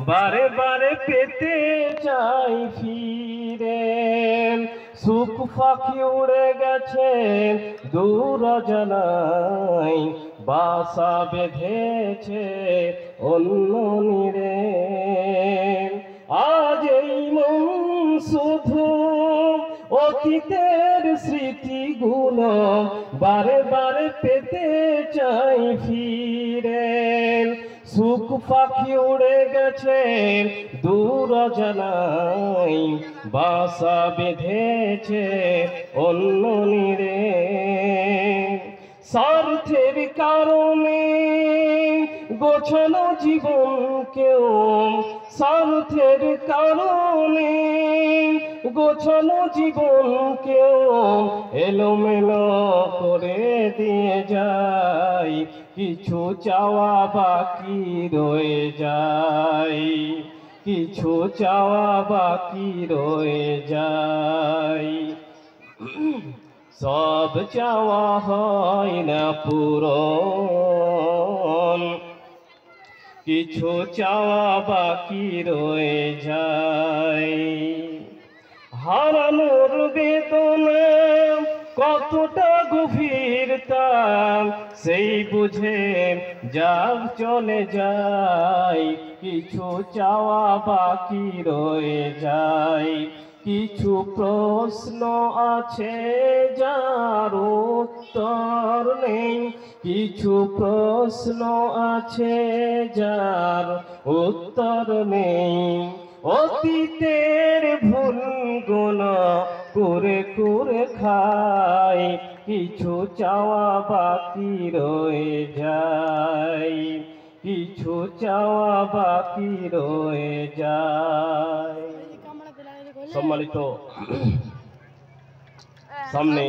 বারে বারে পেতে চাই ফিরে। সুখ পাখি উড়ে গেছে দূর জানাই, বাসা বেঁধেছে অন্য নীড়ে। আজ এই মন শুধু অতীতের স্মৃতিগুলো বারে বারে পেতে চাই ফিরে। সুখ পাখি উড়ে গেছে দূর জানাই, বাসা বেঁধেছে অন্য নীড়ে। স্বার্থের কারণে গোছানো জীবনকেও, স্বার্থের কারণে গোছানো জীবনকেও এলোমেলো করে দিয়ে যায়। কিছু চাওয়া বাকি রয়ে যায়, কিছু চাওয়া বাকি রয়ে যায়। সব চাওয়া হয় না পূরণ, কিছু চাওয়া বাকি রয়ে যায়। হারানোর বেদনা কতটা গভীরতা সেই বুঝে যাক চলে যায়। কিছু চাওয়া বাকি রয়ে যায়, কিছু প্রশ্ন আছে যার উত্তর নেই, কিছু প্রশ্ন আছে যার উত্তর নেই। অতীতের ভুলগুলো করে করে খাই, কিছু চাওয়া বাকি রয়ে যায়, কিছু চাওয়া বাকি রয়ে যায়। সম্মানিত সামনে